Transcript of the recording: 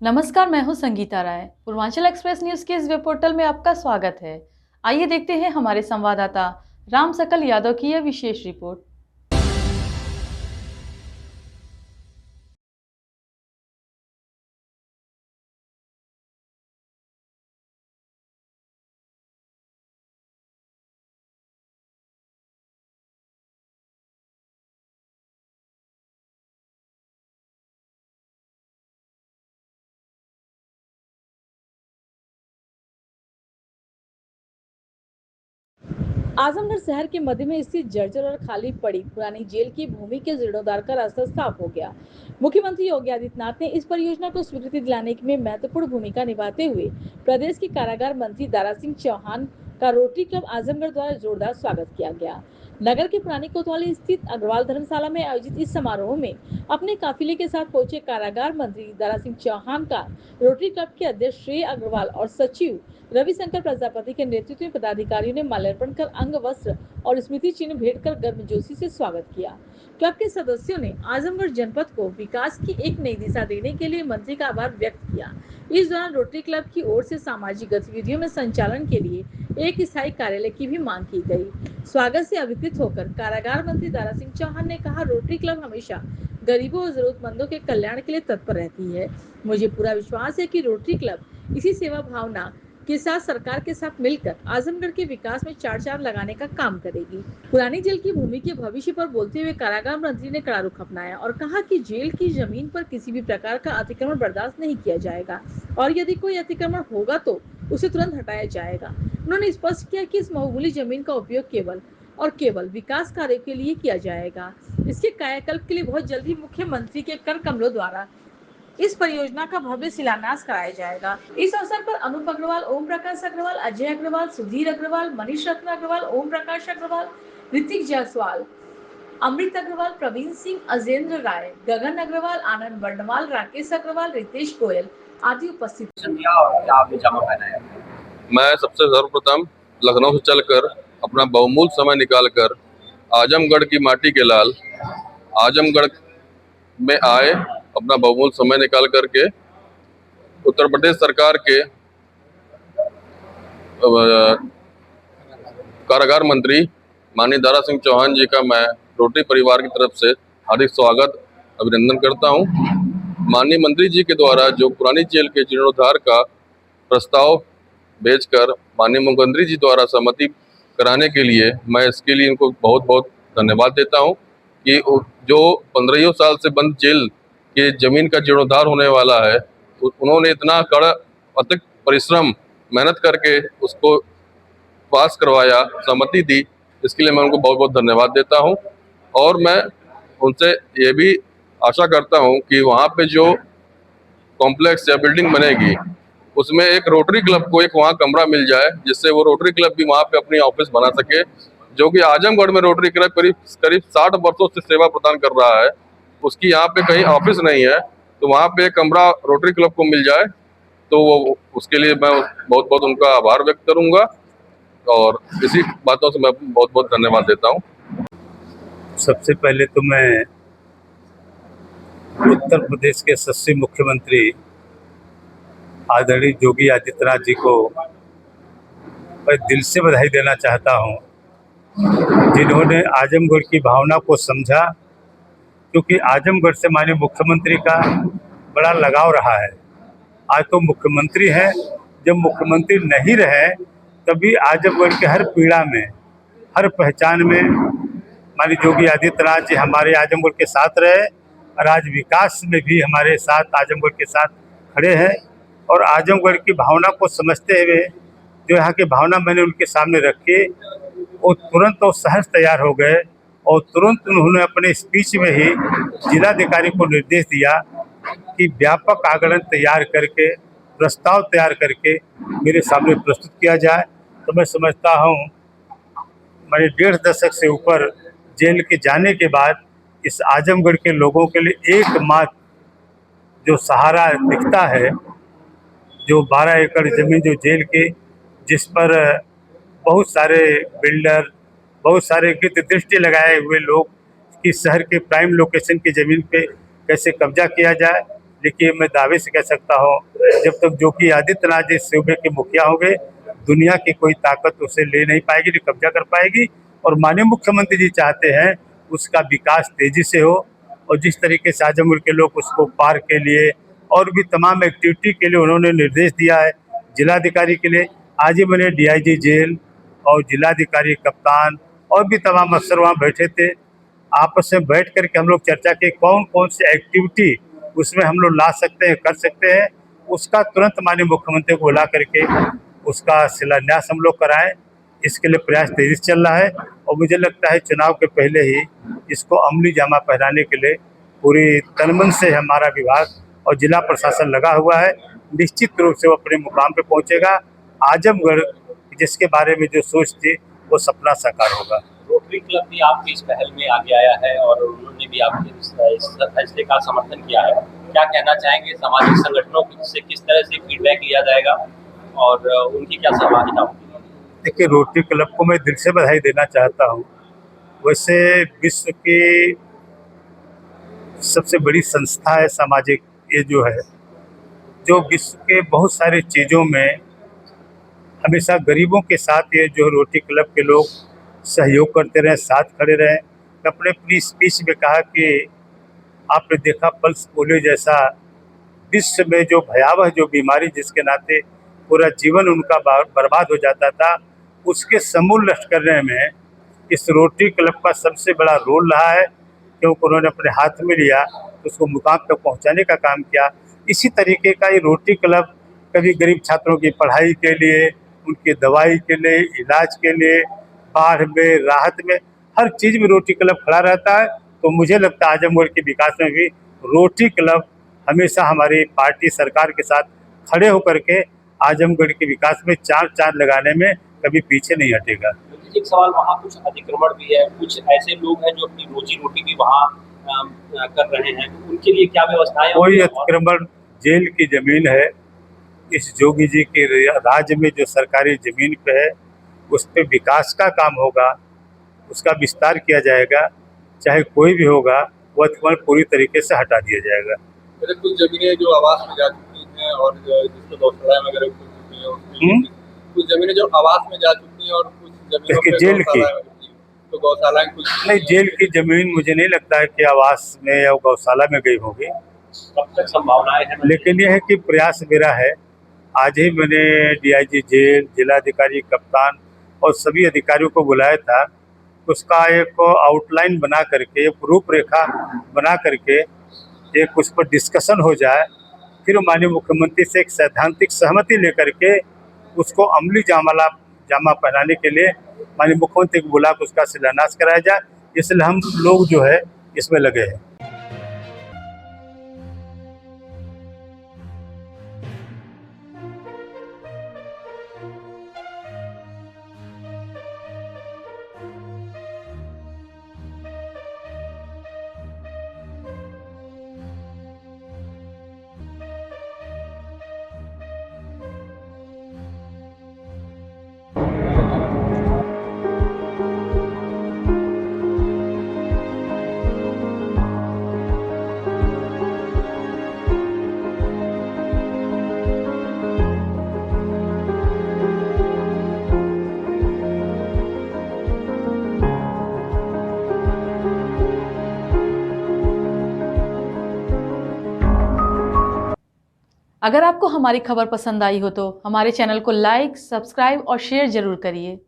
नमस्कार, मैं हूं संगीता राय। पूर्वांचल एक्सप्रेस न्यूज के इस वेब पोर्टल में आपका स्वागत है। आइए देखते हैं हमारे संवाददाता राम सकल यादव की यह विशेष रिपोर्ट। आजमगढ़ शहर के मध्य में स्थित जर्जर और खाली पड़ी पुरानी जेल की भूमि के जीर्णोद्धार का रास्ता साफ हो गया। मुख्यमंत्री योगी आदित्यनाथ ने इस परियोजना को स्वीकृति दिलाने में महत्वपूर्ण भूमिका निभाते हुए प्रदेश के कारागार मंत्री दारा सिंह चौहान का रोटरी क्लब आजमगढ़ द्वारा जोरदार स्वागत किया गया। नगर के पुरानी कोतवाली स्थित अग्रवाल धर्मशाला में आयोजित इस समारोह में अपने काफिले के साथ पहुंचे कारागार मंत्री दारा सिंह चौहान का रोटरी क्लब के अध्यक्ष श्रेय अग्रवाल और सचिव रविशंकर प्रजापति के नेतृत्व में पदाधिकारियों ने माल्यार्पण कर अंग वस्त्र और स्मृति चिन्ह भेंट कर गर्मजोशी से स्वागत किया। क्लब के सदस्यों ने आजमगढ़ जनपद को विकास की एक नई दिशा देने के लिए मंत्री का आभार व्यक्त किया। इस दौरान रोटरी क्लब की ओर से सामाजिक गतिविधियों में संचालन के लिए एक स्थायी कार्यालय की भी मांग की गई। स्वागत से अभिभूत होकर कारागार मंत्री दारा सिंह चौहान ने कहा, रोटरी क्लब हमेशा गरीबों और जरूरतमंदों के कल्याण के लिए तत्पर रहती है। मुझे पूरा विश्वास है कि रोटरी क्लब इसी सेवा भावना के साथ सरकार के साथ मिलकर आजमगढ़ के विकास में चार लगाने का काम करेगी। पुरानी जेल की भूमि के भविष्य पर बोलते हुए कारागार मंत्री ने कड़ा रुख अपनाया और कहा कि जेल की जमीन पर किसी भी प्रकार का अतिक्रमण बर्दाश्त नहीं किया जाएगा और यदि कोई अतिक्रमण होगा तो उसे तुरंत हटाया जाएगा। उन्होंने स्पष्ट किया कि इस बहुमूल्य जमीन का उपयोग केवल विकास कार्य के लिए किया जाएगा। इसके कायाकल्प के लिए बहुत जल्दी मुख्यमंत्री के कर कमलों द्वारा इस परियोजना का भव्य शिलान्यास कराया जाएगा। इस अवसर पर अनूप अग्रवाल, ओम प्रकाश अग्रवाल, अजय अग्रवाल, सुधीर अग्रवाल, मनीष रत्न अग्रवाल, ओम प्रकाश अग्रवाल, ऋतिक जायसवाल, अमृत अग्रवाल, प्रवीण सिंह, अजेंद्र राय, गगन अग्रवाल, आनंद वर्णवाल, राकेश अग्रवाल, रितेश गोयल आदि उपस्थित। मैं सबसे सर्वप्रथम लखनऊ से चलकर अपना बहुमूल्य समय निकालकर आजमगढ़ की माटी के लाल आजमगढ़ में आए, अपना बहुमूल्य समय निकाल करके उत्तर प्रदेश सरकार के कारागार मंत्री माननीय दारा सिंह चौहान जी का मैं रोटरी परिवार की तरफ से हार्दिक स्वागत अभिनंदन करता हूं। माननीय मंत्री जी के द्वारा जो पुरानी जेल के जीर्णोद्धार का प्रस्ताव भेजकर माननीय मुख्यमंत्री जी द्वारा सहमति कराने के लिए मैं इसके लिए इनको बहुत बहुत धन्यवाद देता हूं कि जो 15 साल से बंद जेल के जमीन का जीर्णोद्धार होने वाला है, उन्होंने इतना कड़ा अथक परिश्रम मेहनत करके उसको पास करवाया, सहमति दी। इसके लिए मैं उनको बहुत बहुत धन्यवाद देता हूं और मैं उनसे ये भी आशा करता हूं कि वहाँ पे जो कॉम्प्लेक्स या बिल्डिंग बनेगी उसमें एक रोटरी क्लब को एक वहाँ कमरा मिल जाए, जिससे वो रोटरी क्लब भी वहाँ पे अपनी ऑफिस बना सके, जो कि आजमगढ़ में रोटरी क्लब करीब 60 वर्षों से सेवा प्रदान कर रहा है। उसकी यहाँ पे कहीं ऑफिस नहीं है, तो वहाँ पे एक कमरा रोटरी क्लब को मिल जाए तो वो उसके लिए मैं बहुत बहुत उनका आभार व्यक्त करूंगा और इसी बातों से मैं बहुत बहुत धन्यवाद देता हूँ। सबसे पहले तो मैं उत्तर प्रदेश के यशस्वी मुख्यमंत्री आदरणीय योगी आदित्यनाथ जी को मैं दिल से बधाई देना चाहता हूं, जिन्होंने आजमगढ़ की भावना को समझा, क्योंकि आजमगढ़ से माननीय मुख्यमंत्री का बड़ा लगाव रहा है। आज तो मुख्यमंत्री है, जब मुख्यमंत्री नहीं रहे तभी आजमगढ़ के हर पीड़ा में, हर पहचान में माननीय योगी आदित्यनाथ जी हमारे आजमगढ़ के साथ रहे और आज विकास में भी हमारे साथ आजमगढ़ के साथ खड़े हैं। और आजमगढ़ की भावना को समझते हुए जो यहाँ की भावना मैंने उनके सामने रखी, वो तुरंत वो सहज तैयार हो गए और तुरंत उन्होंने अपने स्पीच में ही जिलाधिकारी को निर्देश दिया कि व्यापक आकलन तैयार करके, प्रस्ताव तैयार करके मेरे सामने प्रस्तुत किया जाए। तो मैं समझता हूँ मैंने 1.5 दशक से ऊपर जेल के जाने के बाद इस आजमगढ़ के लोगों के लिए एकमात्र जो सहारा दिखता है, जो 12 एकड़ जमीन जो जेल के, जिस पर बहुत सारे बिल्डर, बहुत सारे दृष्टि लगाए हुए लोग कि शहर के प्राइम लोकेशन की ज़मीन पे कैसे कब्जा किया जाए, लेकिन मैं दावे से कह सकता हूँ जब तक योगी आदित्यनाथ जी सूबे के मुखिया होंगे, दुनिया की कोई ताकत उसे ले नहीं पाएगी, नहीं कब्जा कर पाएगी। और माननीय मुख्यमंत्री जी चाहते हैं उसका विकास तेजी से हो, और जिस तरीके से आजमगढ़ के लोग उसको पार्क के लिए और भी तमाम एक्टिविटी के लिए उन्होंने निर्देश दिया है जिलाधिकारी के लिए। आज ही मैंने डीआईजी जेल और जिलाधिकारी कप्तान और भी तमाम अफसर वहाँ बैठे थे। आपस में बैठ करके हम लोग चर्चा की कौन कौन सी एक्टिविटी उसमें हम लोग ला सकते हैं, कर सकते हैं। उसका तुरंत माननीय मुख्यमंत्री को बुला करके उसका शिलान्यास हम लोग कराएं। इसके लिए प्रयास तेजी से चल रहा है और मुझे लगता है चुनाव के पहले ही इसको अमली जामा पहनाने के लिए पूरी तनमन से हमारा विभाग और जिला प्रशासन लगा हुआ है। निश्चित रूप से वो अपने मुकाम पे पहुंचेगा। आजमगढ़ जिसके बारे में जो सोच थी वो सपना साकार होगा। रोटरी क्लब भी आपकी इस पहल में आगे आया है और उन्होंने भी आपके इस फैसले का समर्थन किया है। क्या कहना चाहेंगे सामाजिक संगठनों से किस तरह से फीडबैक लिया जाएगा और उनकी क्या सहभागिता होगी? देखिए, रोटरी क्लब को मैं दिल से बधाई देना चाहता हूँ। वैसे विश्व की सबसे बड़ी संस्था है सामाजिक, ये जो विश्व के बहुत सारी चीज़ों में हमेशा गरीबों के साथ ये जो रोटरी क्लब के लोग सहयोग करते रहे, साथ खड़े रहे। मैं अपनी स्पीच में कहा कि आपने देखा पल्स पोलियो जैसा विश्व में जो भयावह जो बीमारी जिसके नाते पूरा जीवन उनका बर्बाद हो जाता था, उसके समूल नष्ट करने में इस रोटरी क्लब का सबसे बड़ा रोल रहा है, क्योंकि उन्होंने अपने हाथ में लिया उसको मुकाम तक पहुंचाने का काम किया। इसी तरीके का ये रोटरी क्लब कभी गरीब छात्रों की पढ़ाई के लिए, उनकी दवाई के लिए, इलाज के लिए, बाढ़ में, राहत में, हर चीज़ में रोटरी क्लब खड़ा रहता है। तो मुझे लगता है आजमगढ़ के विकास में भी रोटरी क्लब हमेशा हमारी पार्टी सरकार के साथ खड़े होकर के आजमगढ़ के विकास में चार चांद लगाने में कभी पीछे नहीं हटेगा। एक सवाल, वहाँ कुछ अतिक्रमण भी है, कुछ ऐसे लोग हैं जो अपनी रोजी रोटी भी वहाँ कर रहे हैं, उनके लिए क्या व्यवस्थाएं? कोई अतिक्रमण, जेल की जमीन है, इस जोगी जी के राज्य में जो सरकारी जमीन पे है उस पे विकास का काम होगा, उसका विस्तार किया जाएगा। चाहे कोई भी होगा वो अतिक्रमण पूरी तरीके से हटा दिया जाएगा। कुछ जमीनें जो आवास में जा चुकी हैं और जिसको गौशाला वगैरह कुछ जमीनें जो आवास में जा चुकी हैं और कुछ जमीनों पे जेल की तो गौशाला कुछ नहीं, जेल की जमीन मुझे नहीं लगता है कि आवास में या गौशाला में गई होगी। कब तक संभावनाएं हैं? लेकिन यह है कि प्रयास मेरा है। आज ही मैंने डीआईजी जेल, जिलाधिकारी कप्तान और सभी अधिकारियों को बुलाया था। उसका एक आउटलाइन बना करके, एक रूपरेखा बना करके एक उस पर डिस्कशन हो जाए, फिर माननीय मुख्यमंत्री से एक सैद्धांतिक सहमति लेकर के उसको अमली जामा पहनाने के लिए माननीय मुख्यमंत्री को बुला कर उसका शिलान्यास कराया जाए। इसलिए हम लोग जो है इसमें लगे हैं। अगर आपको हमारी खबर पसंद आई हो तो हमारे चैनल को लाइक, सब्सक्राइब और शेयर जरूर करिए।